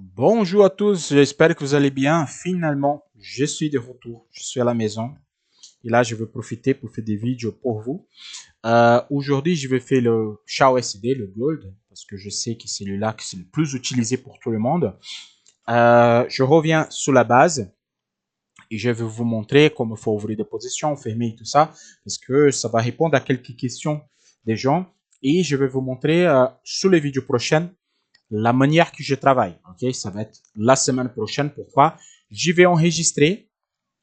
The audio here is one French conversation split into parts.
Bonjour à tous, j'espère que vous allez bien. Finalement, je suis de retour, je suis à la maison et là, je vais profiter pour faire des vidéos pour vous. Aujourd'hui, je vais faire le SHA-USD, le Gold, parce que je sais que c'est celui-là qui est le plus utilisé pour tout le monde. Je reviens sur la base et je vais vous montrer comment il faut ouvrir des positions, fermer et tout ça, parce que ça va répondre à quelques questions des gens. Et je vais vous montrer sur les vidéos prochaines la manière que je travaille. Ok, ça va être la semaine prochaine. Pourquoi? Je vais enregistrer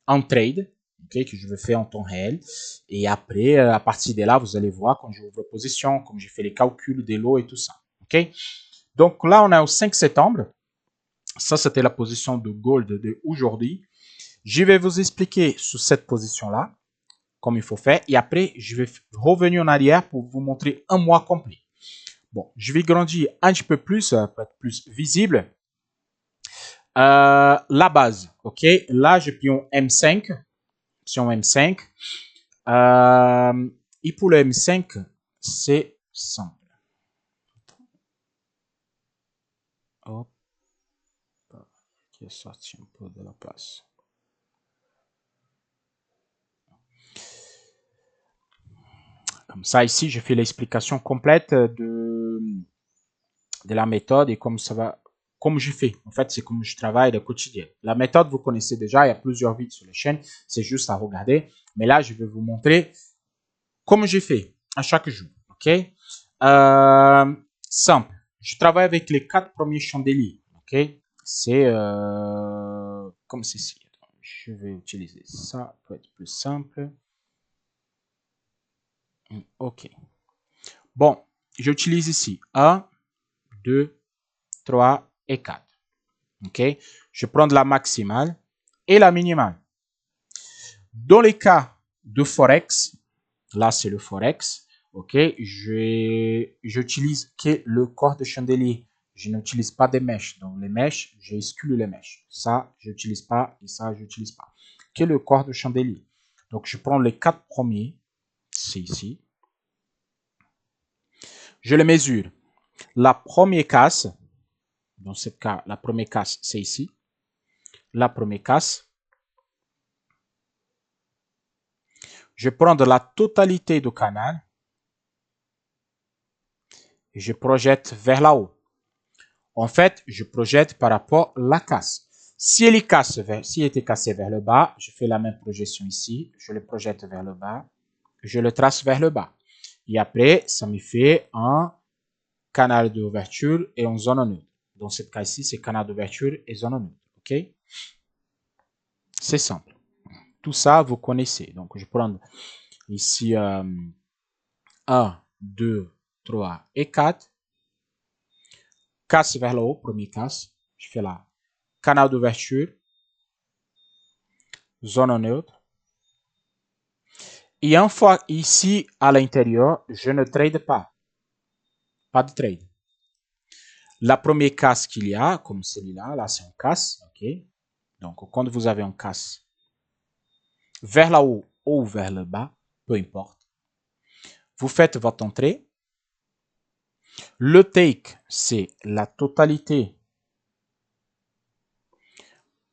un trade, ok, que je vais faire en temps réel. Et après, à partir de là, vous allez voir quand j'ouvre position, comme j'ai fait les calculs des lots et tout ça. Ok. Donc là, on est au 5 septembre. Ça, c'était la position de gold de aujourd'hui. Je vais vous expliquer sur cette position-là, comme il faut faire. Et après, je vais revenir en arrière pour vous montrer un mois complet. Bon, je vais grandir un petit peu plus, pour être plus visible. La base, ok. Là, je pion M5, option M5. Et pour le M5, c'est simple. Hop, qui est sorti un peu de la place. Comme ça, ici, je fais l'explication complète de la méthode et comme ça va, comme je fais. En fait, c'est comme je travaille le quotidien. La méthode, vous connaissez déjà, il y a plusieurs vidéos sur la chaîne, c'est juste à regarder. Mais là, je vais vous montrer comme j'ai fait à chaque jour. Ok. Simple. Je travaille avec les 4 premiers chandeliers. Ok. C'est comme ceci. Je vais utiliser ça pour être plus simple. Ok. Bon, j'utilise ici 1, 2, 3 et 4. Ok. Je prends la maximale et la minimale. Dans les cas de Forex, là c'est le Forex, ok, j'utilise que le corps de chandelier. Je n'utilise pas des mèches. Donc les mèches, j'exclus les mèches. Ça, je n'utilise pas et ça, je n'utilise pas. Que le corps de chandelier. Donc je prends les 4 premiers, c'est ici. Je les mesure. La première casse, dans ce cas, la première casse, c'est ici. La première casse. Je prends de la totalité du canal et je projette vers là haut. En fait, je projette par rapport à la casse. Si elle était cassée vers le bas, je fais la même projection ici. Je le projette vers le bas. Je le trace vers le bas. Et après, ça me fait un canal d'ouverture et une zone neutre. Dans ce cas-ci, c'est canal d'ouverture et zone neutre. OK? C'est simple. Tout ça, vous connaissez. Donc, je prends ici 1, 2, 3 et 4. Casse vers le haut, premier casse. Je fais là. Canal d'ouverture, zone neutre. Et une fois ici à l'intérieur, je ne trade pas. Pas de trade. La première casse qu'il y a, comme celui-là, là c'est un casse. Ok. Donc quand vous avez un casse vers le haut ou vers le bas, peu importe. Vous faites votre entrée. Le take, c'est la totalité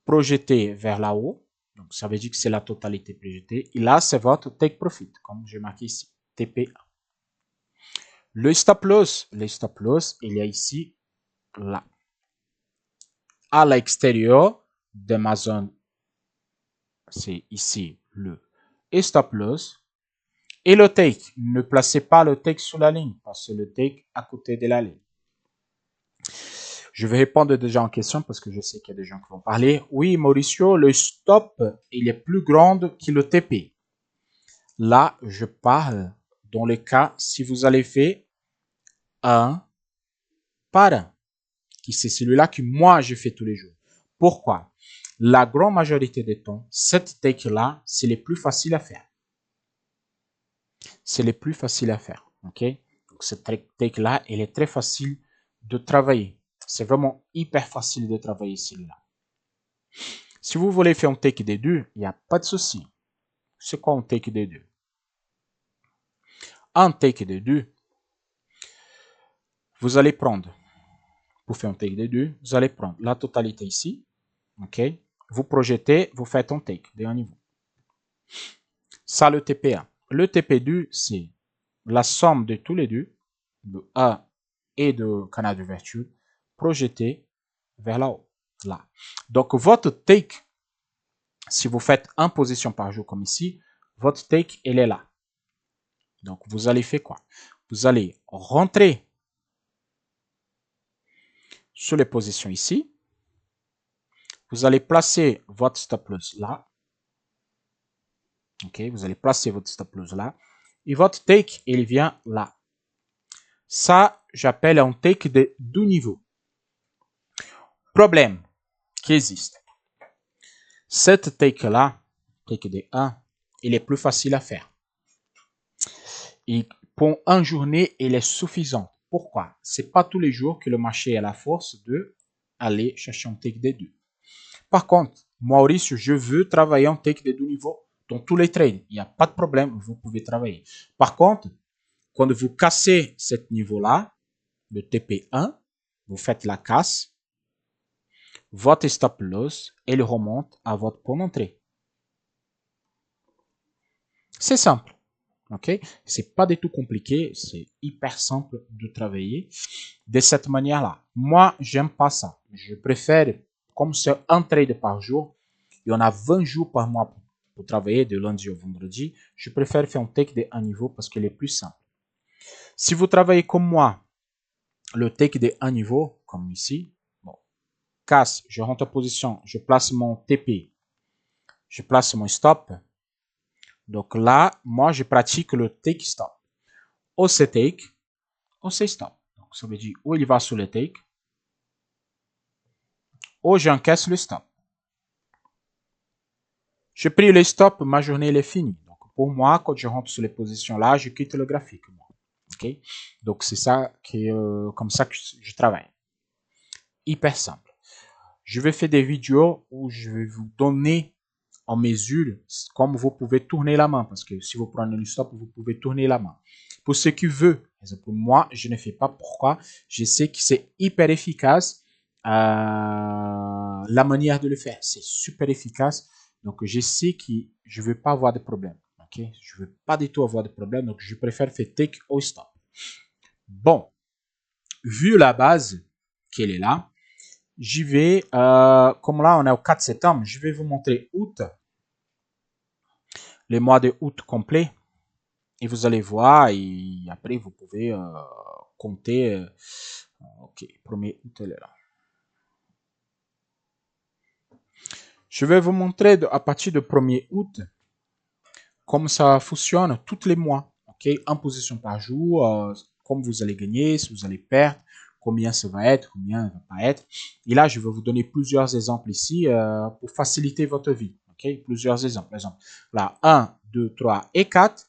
projetée vers là haut. Donc ça veut dire que c'est la totalité projetée. Et là, c'est votre take profit, comme j'ai marqué ici, TPA. Le stop loss, il y a ici, là. À l'extérieur de ma zone, c'est ici le stop loss. Et le take, ne placez pas le take sur la ligne, parce que le take à côté de la ligne. Je vais répondre déjà en question parce que je sais qu'il y a des gens qui vont parler. Oui, Mauricio, le stop, il est plus grand que le TP. Là, je parle dans le cas si vous allez faire un par un, qui c'est celui-là que moi je fais tous les jours. Pourquoi? La grande majorité des temps, cette take-là, c'est le plus facile à faire. C'est le plus facile à faire. Ok? Donc, cette take-là, elle est très facile de travailler. C'est vraiment hyper facile de travailler celle-là. Si vous voulez faire un take des deux, il n'y a pas de souci. C'est quoi un take des deux? Un take des deux, vous allez prendre pour faire un take des deux, vous allez prendre la totalité ici. OK? Vous projetez, vous faites un take de un niveau. Ça, le TP1. Le TP2, c'est la somme de tous les deux, de A et de canal d'ouverture, projeté vers là-haut. Là. Donc, votre take, si vous faites une position par jour comme ici, votre take, elle est là. Donc, vous allez faire quoi? Vous allez rentrer sur les positions ici. Vous allez placer votre stop loss là. OK, vous allez placer votre stop loss là. Et votre take, il vient là. Ça, j'appelle un take de 2 niveaux. Problème qui existe. Cette take-là, take de 1, il est plus facile à faire. Et pour une journée, il est suffisant. Pourquoi? C'est pas tous les jours que le marché a la force de aller chercher un take de 2. Par contre, Maurice, je veux travailler en take de 2 niveaux dans tous les trades. Il n'y a pas de problème, vous pouvez travailler. Par contre, quand vous cassez ce niveau-là, le TP1, vous faites la casse, votre stop loss, il remonte à votre point d'entrée. C'est simple. OK? C'est pas du tout compliqué, c'est hyper simple de travailler de cette manière-là. Moi, j'aime pas ça. Je préfère, comme c'est un trade par jour, il y en a 20 jours par mois pour travailler de lundi au vendredi, je préfère faire un take de un niveau parce qu'il est plus simple. Si vous travaillez comme moi, le take de un niveau, comme ici, bon, casse, je rentre en position, je place mon TP, je place mon stop. Donc là, moi, je pratique le take stop. Ou c'est take, ou c'est stop. Donc ça veut dire ou il va sur le take, ou j'encaisse le stop. Je pris le stop, ma journée elle est finie. Donc pour moi, quand je rentre sur les positions là, je quitte le graphique. Moi. Okay? Donc c'est ça comme ça que je travaille. Hyper simple. Je vais faire des vidéos où je vais vous donner en mesure comme vous pouvez tourner la main. Parce que si vous prenez le stop, vous pouvez tourner la main. Pour ceux qui veulent, pour moi, je ne fais pas pourquoi. Je sais que c'est hyper efficace. La manière de le faire, c'est super efficace. Donc, je sais que je ne veux pas avoir de problème. Okay? Je ne veux pas du tout avoir de problème. Donc, je préfère faire take ou stop. Bon, vu la base qu'elle est là, j'y vais, comme là on est au 4 septembre, je vais vous montrer août, les mois de août complet. Et vous allez voir, et après vous pouvez compter. Ok, 1er août, elle est là. Je vais vous montrer à partir du 1er août comment ça fonctionne tous les mois. Ok, en position par jour, comme vous allez gagner, si vous allez perdre, combien ça va être, combien ça va pas être. Et là, je vais vous donner plusieurs exemples ici pour faciliter votre vie. Ok, plusieurs exemples. Par exemple, là, 1, 2, 3 et 4.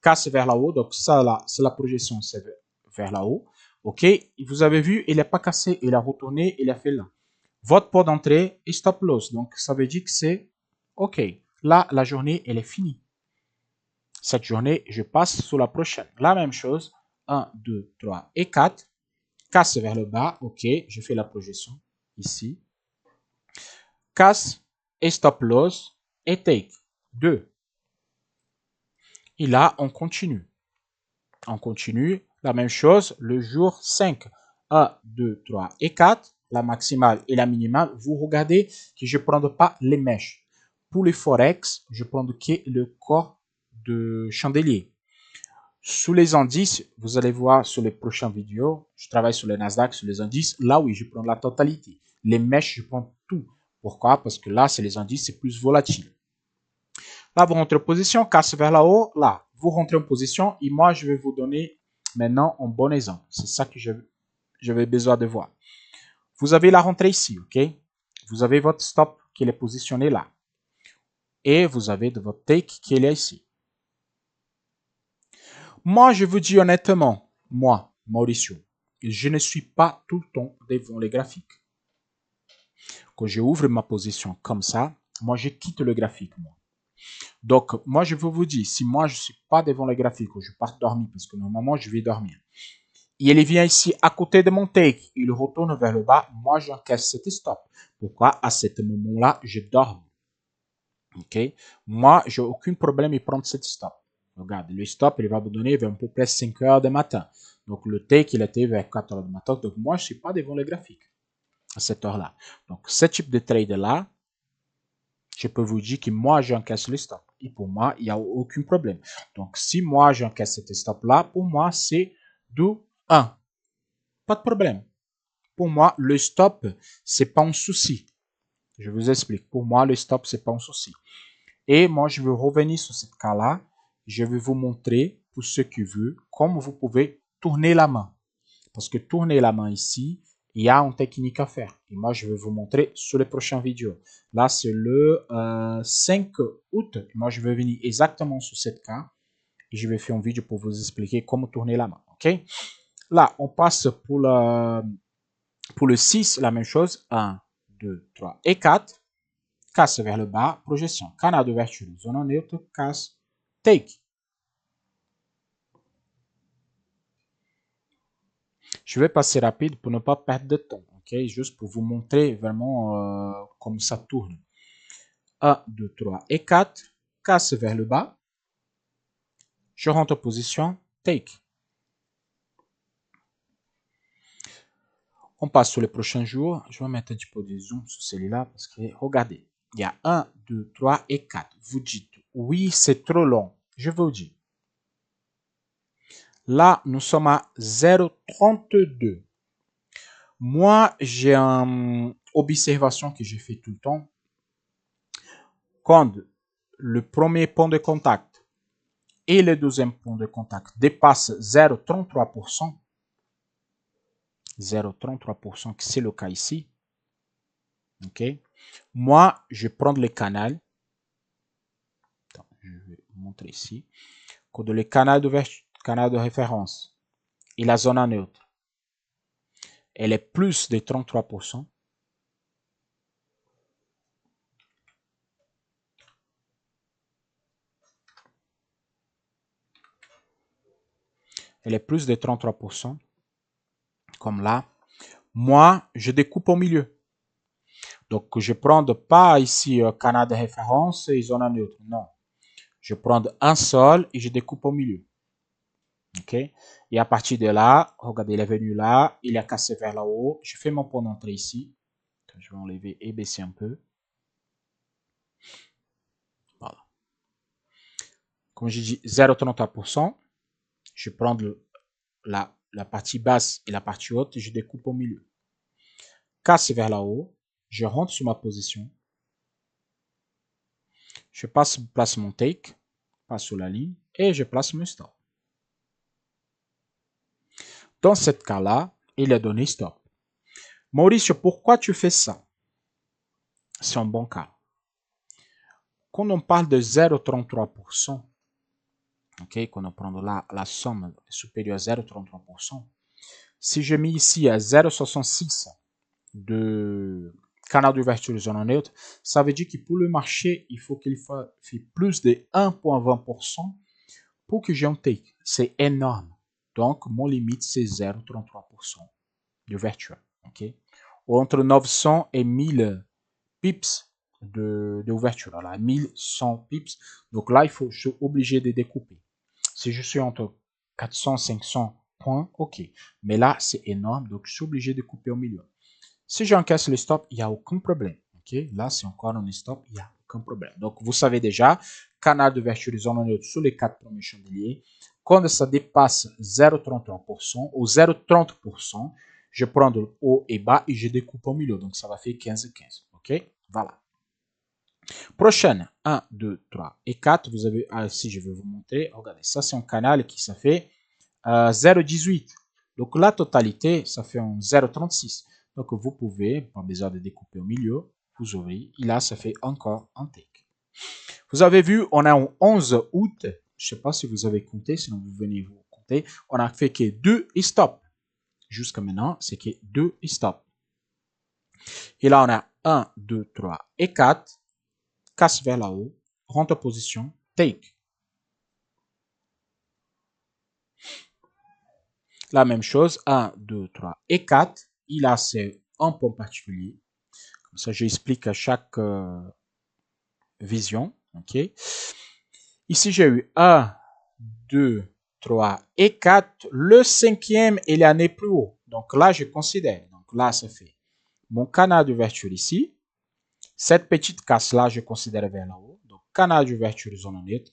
Casse vers là-haut. Donc, ça, là, c'est la projection, c'est vers là-haut. OK. Vous avez vu, il n'est pas cassé. Il a retourné, il a fait là. Votre port d'entrée est stop loss. Donc, ça veut dire que c'est OK. Là, la journée, elle est finie. Cette journée, je passe sur la prochaine. La même chose. 1, 2, 3 et 4. Casse vers le bas. OK. Je fais la projection ici. Casse et stop loss et take. 2. Et là, on continue. On continue. La même chose, le jour 5. 1, 2, 3 et 4. La maximale et la minimale. Vous regardez que je ne prends pas les mèches. Pour les forex, je prends que le corps de chandelier. Sous les indices, vous allez voir sur les prochaines vidéos, je travaille sur le Nasdaq, sur les indices. Là, oui, je prends la totalité. Les mèches, je prends tout. Pourquoi? Parce que là, c'est les indices, c'est plus volatile. Là, vous rentrez en position, casse vers là haut. Là, vous rentrez en position et moi, je vais vous donner maintenant un bon exemple. C'est ça que j'avais besoin de voir. Vous avez la rentrée ici, ok? Vous avez votre stop qui est positionné là. Et vous avez de votre take qui est ici. Moi, je vous dis honnêtement, moi, Mauricio, je ne suis pas tout le temps devant les graphiques. Quand j'ouvre ma position comme ça, moi, je quitte le graphique, moi. Donc, moi, je veux vous dire, si moi, je ne suis pas devant le graphique ou je pars dormir, parce que normalement, je vais dormir. il vient ici à côté de mon take, il retourne vers le bas, moi j'encaisse cet stop. Pourquoi? À ce moment-là, je dors. Ok? Moi, j'ai aucun problème à prendre cette stop. Regarde, le stop, il va vous donner vers à peu près 5 heures du matin. Donc, le take, il était vers 4 heures du matin. Donc, moi, je ne suis pas devant le graphique à cette heure-là. Donc, ce type de trade-là, je peux vous dire que moi, j'encaisse le stop. Et pour moi, il n'y a aucun problème. Donc, si moi, j'encaisse cet stop-là, pour moi, c'est du 1. Pas de problème. Pour moi, le stop, c'est pas un souci. Je vous explique. Pour moi, le stop, c'est pas un souci. Et moi, je vais revenir sur cette cas-là. Je vais vous montrer, pour ceux qui veulent, comment vous pouvez tourner la main. Parce que tourner la main ici, il y a une technique à faire. Et moi, je vais vous montrer sur les prochaines vidéos. Là, c'est le 5 août. Et moi, je vais venir exactement sur cette cas. Et je vais faire une vidéo pour vous expliquer comment tourner la main. OK? Là, on passe pour le 6, la même chose. 1, 2, 3 et 4. Casse vers le bas, projection. Canal d'ouverture, zone neutre, casse, take. Je vais passer rapide pour ne pas perdre de temps, ok? Juste pour vous montrer vraiment comment ça tourne. 1, 2, 3 et 4. Casse vers le bas. Je rentre en position, take. On passe sur les prochains jours. Je vais mettre un petit peu de zoom sur celui-là parce que regardez, il y a 1, 2, 3 et 4. Vous dites, oui, c'est trop long. Je vous dis. Là, nous sommes à 0,32. Moi, j'ai une observation que j'ai fait tout le temps. Quand le premier point de contact et le deuxième point de contact dépassent 0,33%, 0,33%, c'est le cas ici. Ok. Moi, je prends le canal. Attends, je vais vous montrer ici. Quand le canal de référence et la zone neutre, elle est plus de 33%. Elle est plus de 33%, comme là. Moi, je découpe au milieu. Donc, je ne prends pas ici canal de référence et zone neutre. Non. Je prends un seul et je découpe au milieu. OK? Et à partir de là, regardez, il est venu là, il est cassé vers là-haut. Je fais mon point d'entrée ici. Je vais enlever et baisser un peu. Voilà. Comme je dis, 0,33%. Je prends la partie basse et la partie haute et je découpe au milieu. Casse vers là-haut. Je rentre sur ma position. Je place mon take, passe sur la ligne et je place mon stop. Dans ce cas-là, il est donné stop. Maurice, pourquoi tu fais ça? C'est un bon cas. Quand on parle de 0,33%, ok, quand on prend là la somme supérieure à 0,33%, si je mets ici à 0,66 de canal d'ouverture de zone neutre, ça veut dire que pour le marché, il faut qu'il fasse plus de 1,20% pour que j'ai un take. C'est énorme. Donc, mon limite, c'est 0,33% d'ouverture. Okay? Entre 900 et 1000 pips d'ouverture. Voilà, 1100 pips. Donc là, je suis obligé de découper. Si je suis entre 400, 500 points, ok. Mais là, c'est énorme. Donc, je suis obligé de couper au milieu. Si j'encaisse le stop, il n'y a aucun problème. Okay? Là, c'est encore un stop, il n'y a aucun problème. Donc, vous savez déjà, canal d'ouverture de zone neutre sur les 4 premiers chandeliers. Quand ça dépasse 0,33% ou 0,30%, je prends le haut et bas et je découpe au milieu. Donc, ça va faire 15-15. OK? Voilà. Prochaine, 1, 2, 3 et 4. Vous avez, si je vais vous montrer, regardez, ça c'est un canal qui ça fait 0,18. Donc la totalité, ça fait un 0,36. Donc vous pouvez, pas besoin de découper au milieu, vous ouvrez, et là ça fait encore un take. Vous avez vu, on a un 11 août, je ne sais pas si vous avez compté, sinon vous venez vous compter, on a fait que 2 stop. Jusqu'à maintenant, c'est que 2 stop. Et là on a 1, 2, 3 et 4. Casse vers là-haut, rentre en position, take. La même chose, 1, 2, 3 et 4. Il a c'est un point particulier. Comme ça, j'explique à chaque vision. Ok. Ici, j'ai eu 1, 2, 3 et 4. Le cinquième, il est allé plus haut. Donc là, je considère. Donc là, ça fait mon canal d'ouverture ici. Cette petite casse-là, je considère vers là haut. Donc, canal d'ouverture zone neutre.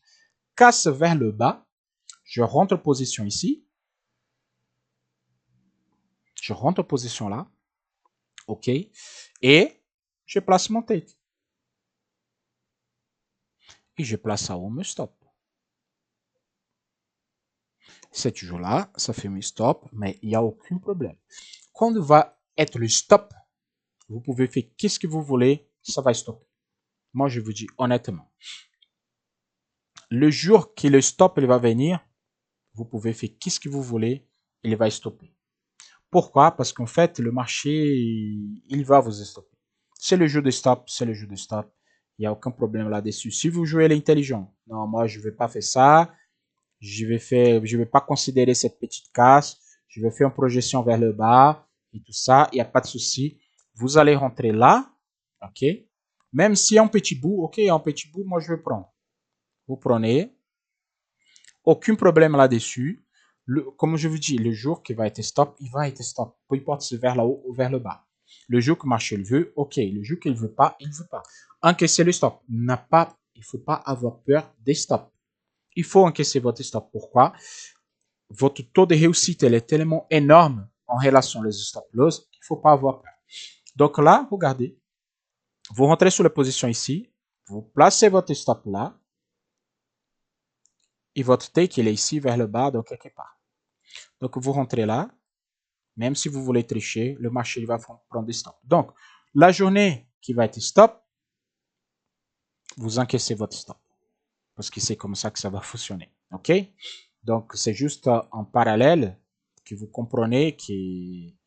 Casse vers le bas. Je rentre position ici. Je rentre position là. OK. Et je place mon take. Et je place ça où me stop. C'est toujours là. Ça fait mes stop. Mais il n'y a aucun problème. Quand va être le stop, vous pouvez faire qu'est-ce que vous voulez. Ça va stopper. Moi, je vous dis honnêtement. Le jour que le stop il va venir, vous pouvez faire qu'est-ce que vous voulez. Il va stopper. Pourquoi? Parce qu'en fait, le marché, il va vous stopper. C'est le jeu de stop, c'est le jeu de stop. Il n'y a aucun problème là-dessus. Si vous jouez l'intelligent, non, moi, je ne vais pas faire ça. Je vais pas considérer cette petite casse. Je vais faire une projection vers le bas et tout ça. Il n'y a pas de souci. Vous allez rentrer là. OK? Même s'il y a un petit bout, OK, un petit bout, moi, je vais prendre. Vous prenez. Aucun problème là-dessus. Comme je vous dis, le jour qui va être stop, il va être stop. Peu importe si c'est vers le haut ou vers le bas. Le jour que le marché le veut, ok. Le jour qu'il ne veut pas, il ne veut pas. Encaisser le stop. Il ne faut pas avoir peur des stops. Il faut encaisser votre stop. Pourquoi? Votre taux de réussite elle est tellement énorme en relation aux stop loss qu'il ne faut pas avoir peur. Donc là, regardez. Vous rentrez sur la position ici. Vous placez votre stop là. Et votre take, il est ici vers le bas, donc quelque part. Donc vous rentrez là. Même si vous voulez tricher, le marché va prendre des stops. Donc, la journée qui va être stop, vous encaissez votre stop. Parce que c'est comme ça que ça va fonctionner. OK? Donc, c'est juste en parallèle que vous comprenez qui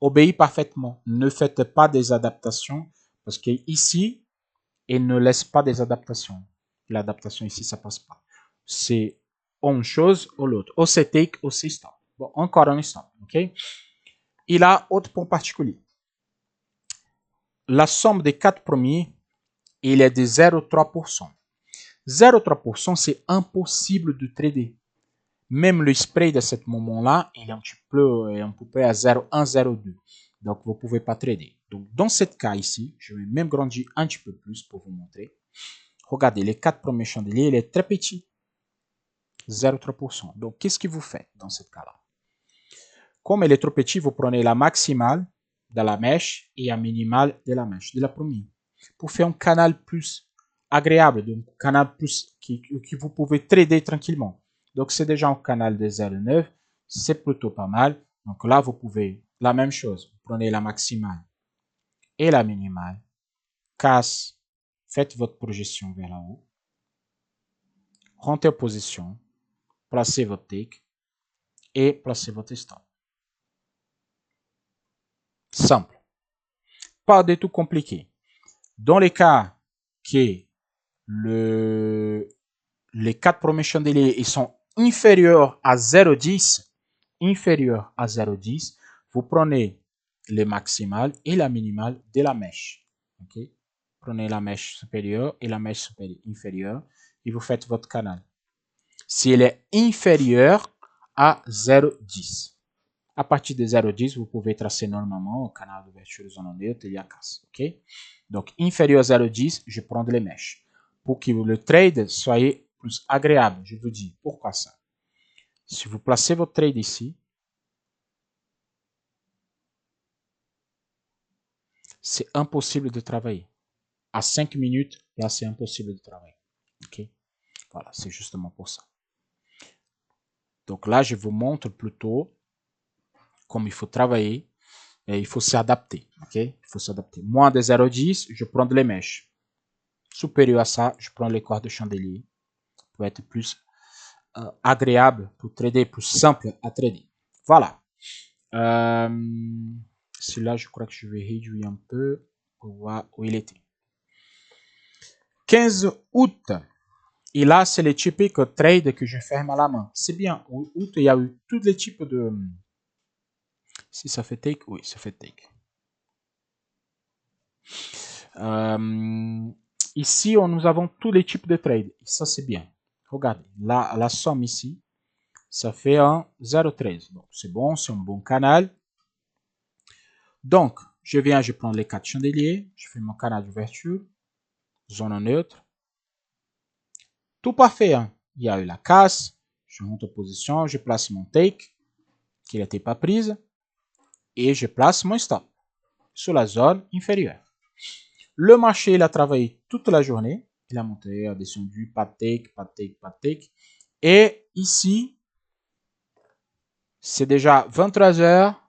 obéit parfaitement. Ne faites pas des adaptations parce que ici, il ne laisse pas des adaptations. L'adaptation ici, ça passe pas. C'est une chose ou l'autre. Ou c'est take, ou c'est stop. Bon, encore un stop. OK? Il a autre point particulier. La somme des 4 premiers, il est de 0,3%. 0,3%, c'est impossible de trader. Même le spread à ce moment-là, il est un petit peu à peu près à 0,1, 0,2. Donc, vous ne pouvez pas trader. Donc, dans ce cas ici, je vais même grandir un petit peu plus pour vous montrer. Regardez, les 4 premiers chandeliers, il est très petit. 0,3%. Donc, qu'est-ce que vous faites dans ce cas-là? Comme il est trop petit, vous prenez la maximale de la mèche et la minimale de la mèche, de la première. Pour faire un canal plus agréable, un canal plus que vous pouvez trader tranquillement. Donc, c'est déjà un canal de 0,9. C'est plutôt pas mal. Donc là, vous pouvez, la même chose, vous prenez la maximale et la minimale. Casse, faites votre projection vers là haut. Rentrez en position. Placez votre take et placez votre stop. Simple. Pas du tout compliqué. Dans les cas que les 4 premiers chandeliers ils sont inférieurs à 0,10, vous prenez les maximales et la minimale de la mèche. Okay? Prenez la mèche supérieure et la mèche inférieure et vous faites votre canal. Si elle est inférieure à 0,10. À partir de 0,10, vous pouvez tracer normalement au canal d'ouverture zone neutre et à casse. Okay? Donc, inférieur à 0,10, je prends les mèches. Pour que le trade soit plus agréable, je vous dis pourquoi ça. Si vous placez votre trade ici, c'est impossible de travailler. À 5 minutes, là, c'est impossible de travailler. Okay? Voilà, c'est justement pour ça. Donc là, je vous montre plutôt comme il faut travailler. Et il faut s'adapter. Okay? Il faut s'adapter. Moins de 0,10, je prends les mèches. Supérieur à ça, je prends les cordes de chandelier pour être plus agréable pour trader, plus simple à trader. Voilà. Celui-là, je crois que je vais réduire un peu pour voir où il était. 15 août. Et là, c'est le typique trade que je ferme à la main. C'est bien. Août, il y a eu tous les types Si ça fait take, oui, ça fait take. Ici, nous avons tous les types de trades. Ça, c'est bien. Regardez, la somme ici, ça fait un 0,13. Donc, c'est bon, c'est un bon canal. Donc, je prends les 4 chandeliers, je fais mon canal d'ouverture, zone neutre. Tout parfait. Hein? Il y a eu la casse, je monte en position, je place mon take, qui n'était pas prise, et je place mon stop sur la zone inférieure. Le marché, il a travaillé toute la journée. Il a monté, a descendu, pas de take, pas de take, pas de take. Et ici, c'est déjà 23 heures.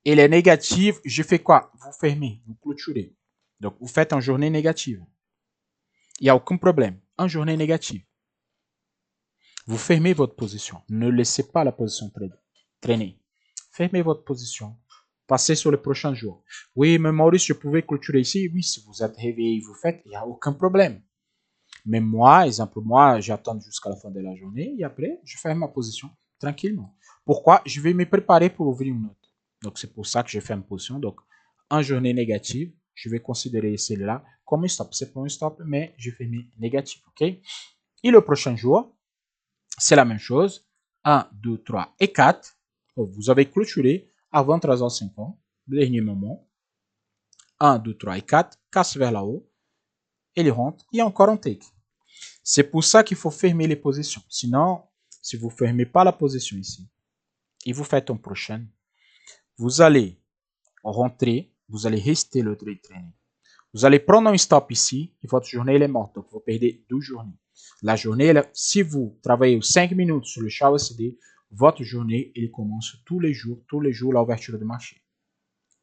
Et les négatives, je fais quoi? Vous fermez, vous clôturez. Donc, vous faites en journée négative. Il n'y a aucun problème. En journée négative. Vous fermez votre position. Ne laissez pas la position traîner. Fermez votre position. Passez sur le prochain jour. Oui, mais Maurice, je pouvais clôturer ici. Oui, si vous êtes réveillé, vous faites, il n'y a aucun problème. Mais moi, exemple, moi, j'attends jusqu'à la fin de la journée et après, je ferme ma position tranquillement. Pourquoi? Je vais me préparer pour ouvrir une autre. Donc, c'est pour ça que je ferme position. Donc, en journée négative, je vais considérer celle-là comme un stop. C'est pas un stop, mais je fais mes négatifs. OK? Et le prochain jour, c'est la même chose. 1, 2, 3 et 4. Vous avez clôturé avant 13h50, le dernier moment. 1, 2, 3 et 4, casse vers là-haut. Et il rentre. Il y a encore un take. C'est pour ça qu'il faut fermer les positions. Sinon, si vous ne fermez pas la position ici et vous faites un prochain, vous allez rentrer, vous allez rester le trade training. Vous allez prendre un stop ici et votre journée elle est morte. Donc, vous perdez 2 journées. La journée, si vous travaillez 5 minutes sur le Shaw CD, votre journée, elle commence tous les jours l'ouverture de marché.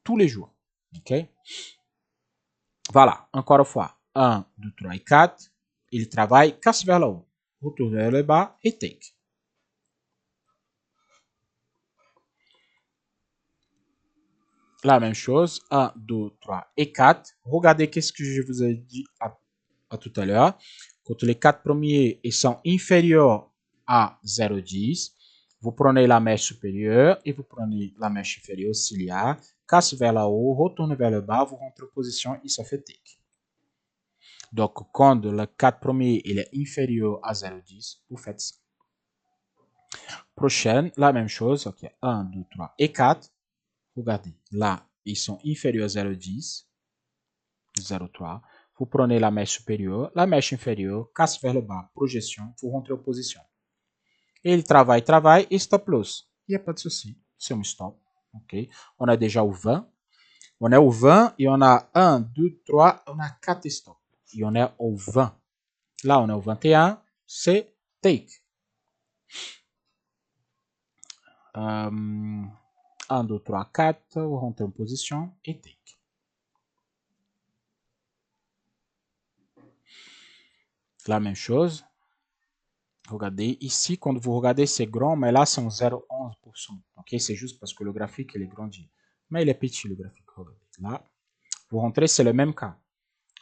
Tous les jours. OK? Voilà, encore une fois. 1, 2, 3 et 4. Il travaille, casse vers le haut. Retourne vers le bas et take. La même chose. 1, 2, 3 et 4. Regardez qu'est-ce que je vous ai dit à tout à l'heure. Quand les 4 premiers sont inférieurs à 0,10, vous prenez la mèche supérieure et vous prenez la mèche inférieure s'il y a. Casse vers le haut, retourne vers le bas, vous rentrez en position et ça fait take. Donc, quand le 4 premier il est inférieur à 0,10, vous faites ça. Prochaine, la même chose. Ok, 1, 2, 3 et 4. Regardez, là, ils sont inférieurs à 0,10, 0,3. Vous prenez la mèche supérieure, la mèche inférieure, casse vers le bas, projection, vous rentrez en position. Et il travaille, et stop loss. Il n'y a pas de souci, c'est un stop. Ok, on a déjà au 20. On est au 20 et on a 1, 2, 3, on a 4 stops. Et on est au 20. Là, on est au 21, c'est take. 1, 2, 3, 4, vous rentrez en position et take. La même chose. Regardez, ici, quand vous regardez, c'est grand, mais là, c'est en 0,11%. Ok, c'est juste parce que le graphique, il est grandi. Mais il est petit, le graphique. Regardez. Là, vous rentrez, c'est le même cas.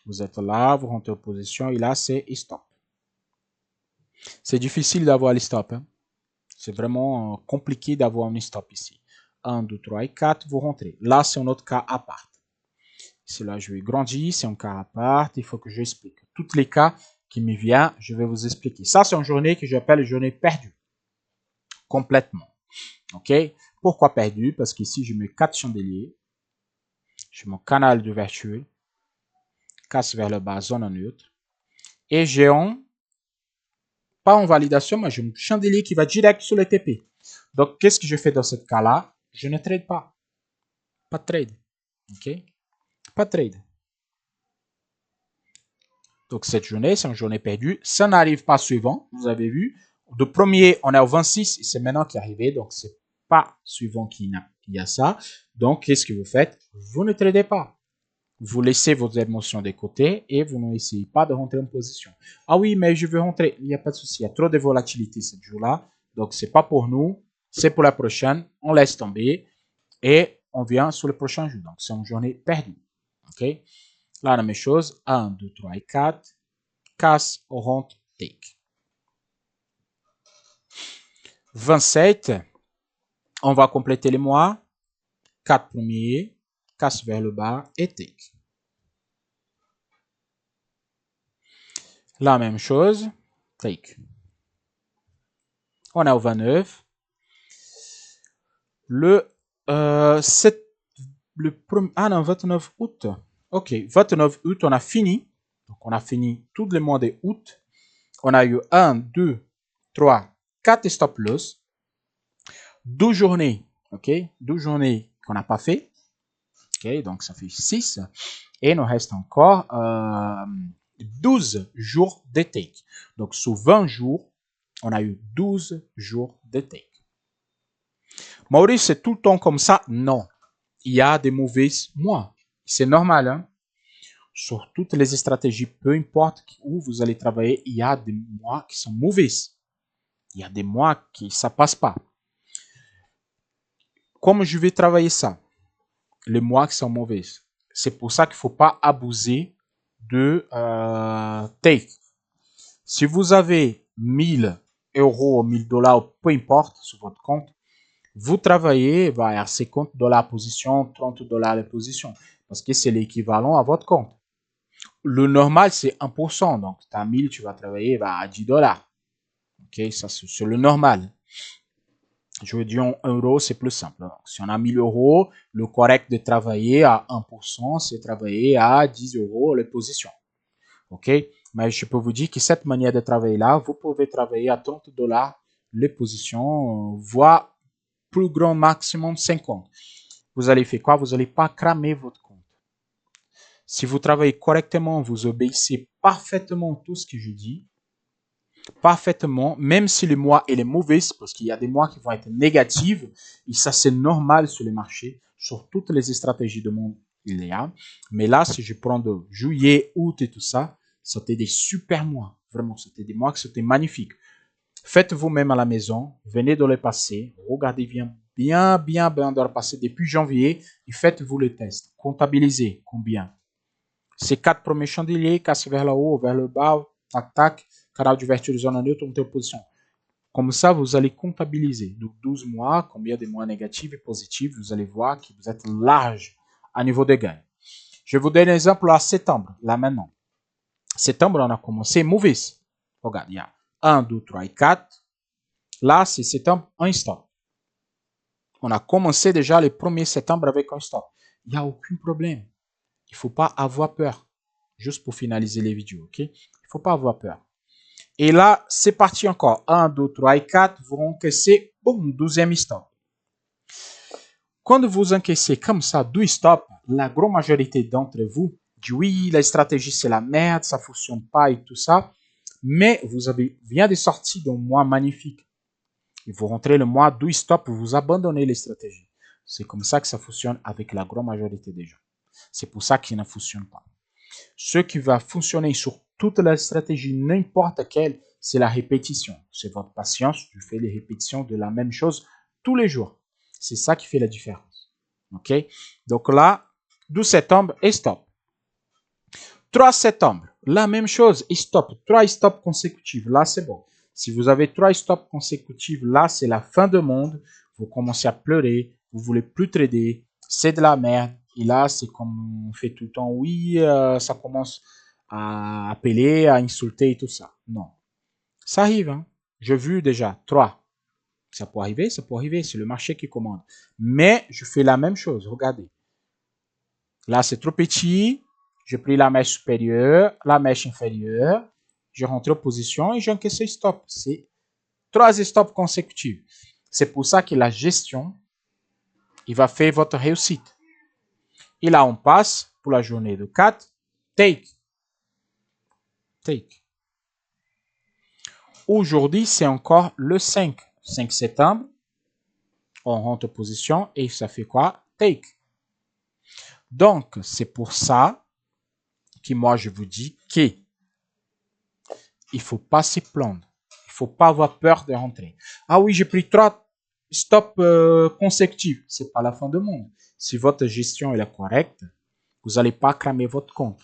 Vous êtes là, vous rentrez en position, et là, c'est stop. C'est difficile d'avoir les stops. Hein. C'est vraiment compliqué d'avoir un stop ici. 1, 2, 3 et 4, vous rentrez. Là, c'est un autre cas à part. Ici, là, je vais grandir, c'est un cas à part. Il faut que j'explique. Tous les cas qui me viennent, je vais vous expliquer. Ça, c'est une journée que j'appelle journée perdue. Complètement. OK? Pourquoi perdue? Parce qu'ici, je mets 4 chandeliers. J'ai mon canal d'ouverture. Casse vers le bas, zone neutre. Et j'ai un, pas en validation, mais j'ai un chandelier qui va direct sur le TP. Donc, qu'est-ce que je fais dans ce cas-là? Je ne trade pas. Pas de trade. OK? Pas de trade. Donc, cette journée, c'est une journée perdue. Ça n'arrive pas suivant. Vous avez vu. De premier, on est au 26 et c'est maintenant qui est arrivé. Donc, c'est pas suivant qu'il y a ça. Donc, qu'est-ce que vous faites? Vous ne tradez pas. Vous laissez vos émotions de côté et vous n'essayez pas de rentrer en position. Ah oui, mais je veux rentrer. Il n'y a pas de souci. Il y a trop de volatilité ce jour-là. Donc, c'est pas pour nous. C'est pour la prochaine. On laisse tomber et on vient sur le prochain jour. Donc, c'est une journée perdue. OK? Là, la même chose. 1, 2, 3 et 4. Casse, rentre, take. 27. On va compléter les mois. 4 premiers, casse vers le bas et take. La même chose, take. On a au 29. Le 29 août. Ok, 29 août, on a fini. Donc, on a fini tous les mois de août. On a eu 1, 2, 3, 4 stop loss. 12 journées, ok, 12 journées qu'on n'a pas fait. Ok, donc ça fait 6. Et il nous reste encore 12 jours de take. Donc, sur 20 jours, on a eu 12 jours de take. Maurice, c'est tout le temps comme ça? Non. Il y a des mauvais mois. C'est normal, hein? Sur toutes les stratégies, peu importe où vous allez travailler, il y a des mois qui sont mauvais. Il y a des mois qui ça passe pas. Comme je vais travailler ça, les mois qui sont mauvais, c'est pour ça qu'il ne faut pas abuser de take. Si vous avez 1000 euros, 1000 dollars, peu importe, sur votre compte, vous travaillez à 50 dollars position, 30 dollars la position, parce que c'est l'équivalent à votre compte. Le normal, c'est 1%. Donc, tu as 1000, tu vas travailler à 10 dollars. Ok, ça, c'est le normal. Je veux dire, en euros, c'est plus simple. Donc, si on a 1000 euros, le correct de travailler à 1%, c'est travailler à 10 euros les positions. Ok, mais je peux vous dire que cette manière de travailler là, vous pouvez travailler à 30 dollars les positions, voire plus grand maximum 50. Vous allez faire quoi? Vous n'allez pas cramer votre compte. Si vous travaillez correctement, vous obéissez parfaitement tout ce que je dis, parfaitement, même si le mois est mauvais, parce qu'il y a des mois qui vont être négatifs, et ça c'est normal sur les marchés, sur toutes les stratégies de monde, il y a. Mais là, si je prends de juillet, août et tout ça, c'était des super mois. Vraiment, c'était des mois qui étaient magnifiques. Faites vous-même à la maison, venez dans le passé, regardez bien dans le passé depuis janvier et faites-vous le test. Comptabilisez combien. Ces 4 premiers chandeliers, casse vers le haut, vers le bas, tac, tac, canal d'ouverture de zone en neutre, montée en position. Comme ça, vous allez comptabiliser. Donc, 12 mois, combien de mois négatifs et positifs, vous allez voir que vous êtes large à niveau de gain. Je vous donne un exemple à septembre, là maintenant. Septembre, on a commencé mauvais. Regarde, il y a 1, 2, 3 et 4. Là, c'est septembre, un stop. On a commencé déjà le 1er septembre avec un stop. Il n'y a aucun problème. Il ne faut pas avoir peur. Juste pour finaliser les vidéos, ok? Il ne faut pas avoir peur. Et là, c'est parti encore. 1, 2, 3 et 4. Vous encaissez, boum, 12e stop. Quand vous encaissez comme ça 12 stops, la grande majorité d'entre vous dit oui, la stratégie c'est la merde, ça ne fonctionne pas et tout ça. Mais vous avez bien de sortir d'un mois magnifique. Et vous rentrez le mois 12 stops, vous abandonnez les stratégies. C'est comme ça que ça fonctionne avec la grande majorité des gens. C'est pour ça qu'il ne fonctionne pas. Ce qui va fonctionner sur toute la stratégie, n'importe quelle, c'est la répétition. C'est votre patience. Tu fais les répétitions de la même chose tous les jours. C'est ça qui fait la différence. OK? Donc là, 12 septembre et stop. 3 septembre, la même chose et stop. 3 stops consécutifs. Là, c'est bon. Si vous avez 3 stops consécutifs, là, c'est la fin du monde. Vous commencez à pleurer. Vous voulez plus trader. C'est de la merde. Et là, c'est comme on fait tout le temps. Oui, ça commence à appeler, à insulter et tout ça. Non. Ça arrive. Hein. J'ai vu déjà 3. Ça peut arriver, ça peut arriver. C'est le marché qui commande. Mais je fais la même chose. Regardez. Là, c'est trop petit. J'ai pris la mèche supérieure, la mèche inférieure. J'ai rentré en position et j'ai encaissé stop. C'est 3 stops consécutifs. C'est pour ça que la gestion, il va faire votre réussite. Et là, on passe pour la journée de 4. Take. Take. Aujourd'hui, c'est encore le 5. 5 septembre. On rentre en position et ça fait quoi? Take. Donc, c'est pour ça que moi, je vous dis qu'il ne faut pas se plaindre. Il ne faut pas avoir peur de rentrer. Ah oui, j'ai pris 3 stops consécutifs. Ce n'est pas la fin du monde. Si votre gestion est correcte, vous n'allez pas cramer votre compte.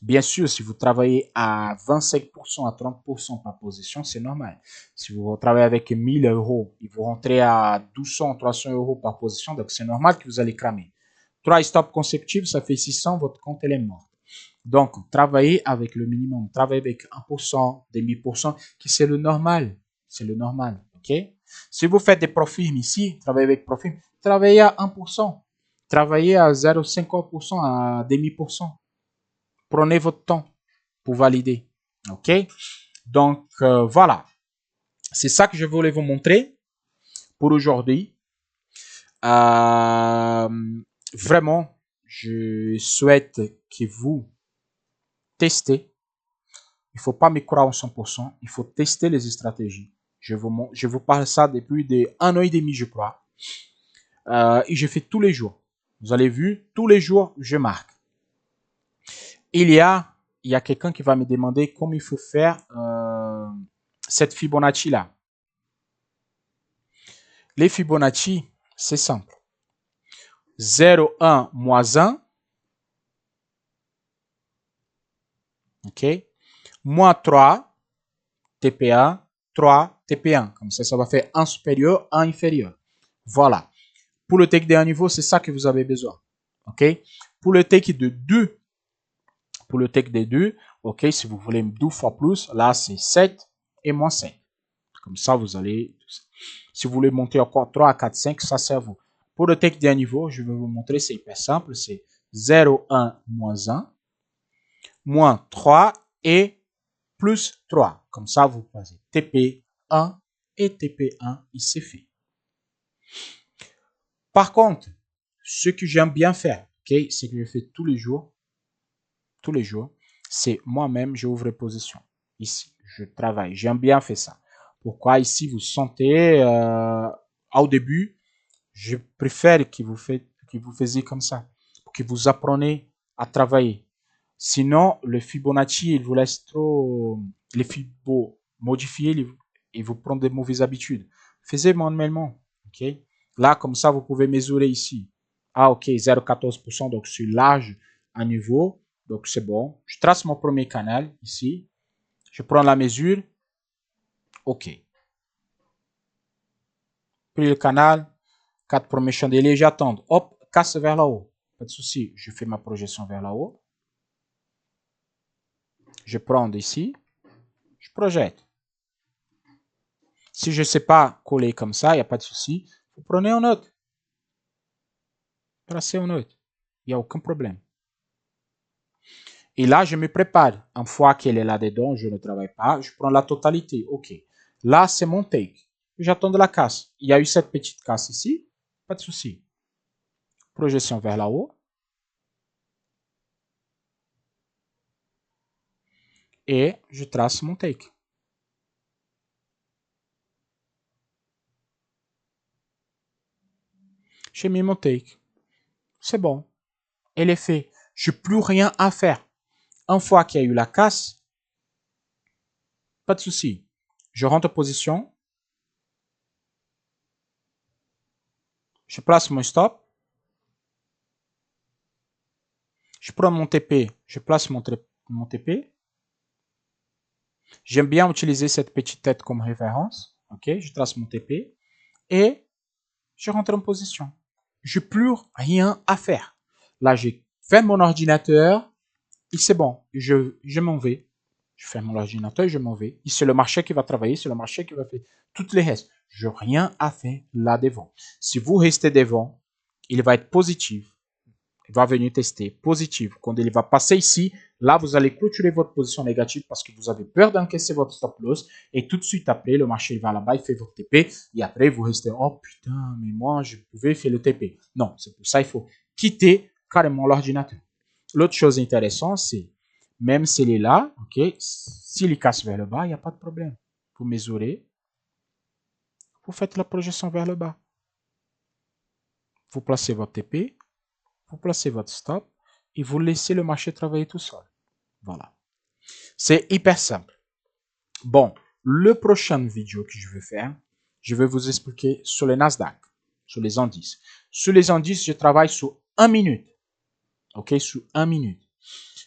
Bien sûr, si vous travaillez à 25% à 30% par position, c'est normal. Si vous travaillez avec 1000 euros et vous rentrez à 1200, 300 euros par position, donc c'est normal que vous allez cramer. 3 stops consécutifs, ça fait 600, votre compte elle est mort. Donc, travaillez avec le minimum, travaillez avec 1%, demi pour cent, qui c'est le normal. C'est le normal, ok? Si vous faites des profils ici, travaillez avec profil, travaillez à 1%, travaillez à 0,50%, à demi pour cent. Prenez votre temps pour valider, ok? Donc, voilà. C'est ça que je voulais vous montrer pour aujourd'hui. Vraiment, je souhaite que vous testez. Il ne faut pas me croire en 100%. Il faut tester les stratégies. Je vous parle ça depuis un an et demi, je crois. Et je fais tous les jours. Vous avez vu, tous les jours, je marque. Il y a quelqu'un qui va me demander comment il faut faire cette Fibonacci-là. Les Fibonacci, c'est simple. 0, 1, moins 1. OK. Moins 3, TP1, 3, TP1. Comme ça va faire 1 supérieur, 1 inférieur. Voilà. Pour le take d'un niveau, c'est ça que vous avez besoin. OK. Pour le take de 2, OK, si vous voulez 12 fois plus, là, c'est 7 et moins 5. Comme ça, vous allez... Si vous voulez monter encore 3, 4, 5, ça c'est à vous. Pour le take d'un niveau, je vais vous montrer, c'est hyper simple. C'est 0, 1, moins 1, moins 3 et plus 3. Comme ça, vous passez TP1 et TP1, il s'est fait. Par contre, ce que j'aime bien faire, okay, c'est que je fais tous les jours, c'est moi-même, j'ouvre position. Ici, je travaille. J'aime bien faire ça. Pourquoi ici, vous sentez, au début, je préfère que vous faisiez comme ça, pour que vous appreniez à travailler. Sinon, le Fibonacci, il vous laisse trop, les Fibo modifier et vous prendre des mauvaises habitudes. Faites manuellement, ok? Là, comme ça, vous pouvez mesurer ici. Ah, ok, 0,14%, donc c'est large à niveau, donc c'est bon. Je trace mon premier canal ici. Je prends la mesure. Ok. Puis le canal, 4 premiers chandeliers, j'attends. Hop, casse vers là-haut. Pas de souci, je fais ma projection vers là-haut. Je prends ici, je projette. Si je ne sais pas coller comme ça, il n'y a pas de souci. Vous prenez un autre. Tracez un autre. Il n'y a aucun problème. Et là, je me prépare. Une fois qu'elle est là-dedans, je ne travaille pas. Je prends la totalité. OK. Là, c'est mon take. J'attends de la casse. Il y a eu cette petite casse ici. Pas de souci. Projection vers là-haut. Et je trace mon take. J'ai mis mon take. C'est bon. Elle est faite. Je n'ai plus rien à faire. Une fois qu'il y a eu la casse, pas de souci. Je rentre en position. Je place mon stop. Je prends mon TP. Je place mon TP. J'aime bien utiliser cette petite tête comme référence. Ok, je trace mon TP. Et je rentre en position. Je n'ai plus rien à faire. Là, j'ai fait mon ordinateur. Et c'est bon. Je m'en vais. Je ferme mon ordinateur et je m'en vais. Et c'est le marché qui va travailler. C'est le marché qui va faire toutes les restes. Je n'ai rien à faire là devant. Si vous restez devant, il va être positif. Il va venir tester positif. Quand il va passer ici, là, vous allez clôturer votre position négative parce que vous avez peur d'encaisser votre stop loss. Et tout de suite après, le marché va là-bas, il fait votre TP. Et après, vous restez, oh putain, mais moi, je pouvais faire le TP. Non, c'est pour ça il faut quitter carrément l'ordinateur. L'autre chose intéressante, c'est, même s'il est là, ok, s'il est casse vers le bas, il n'y a pas de problème. Vous mesurez, vous faites la projection vers le bas. Vous placez votre TP, vous placez votre stop et vous laissez le marché travailler tout seul. Voilà. C'est hyper simple. Bon, le prochain vidéo que je vais faire, je vais vous expliquer sur les Nasdaq, sur les indices. Sur les indices, je travaille sur 1 minute. Ok, sur 1 minute.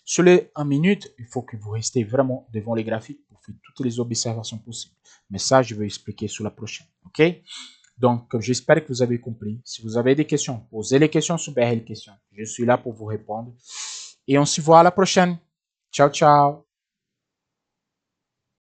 Sur les 1 minute, il faut que vous restez vraiment devant les graphiques pour faire toutes les observations possibles. Mais ça, je vais expliquer sur la prochaine. OK? Donc, j'espère que vous avez compris. Si vous avez des questions, posez les questions sur BRL Questions. Je suis là pour vous répondre. Et on se voit à la prochaine. Ciao, ciao.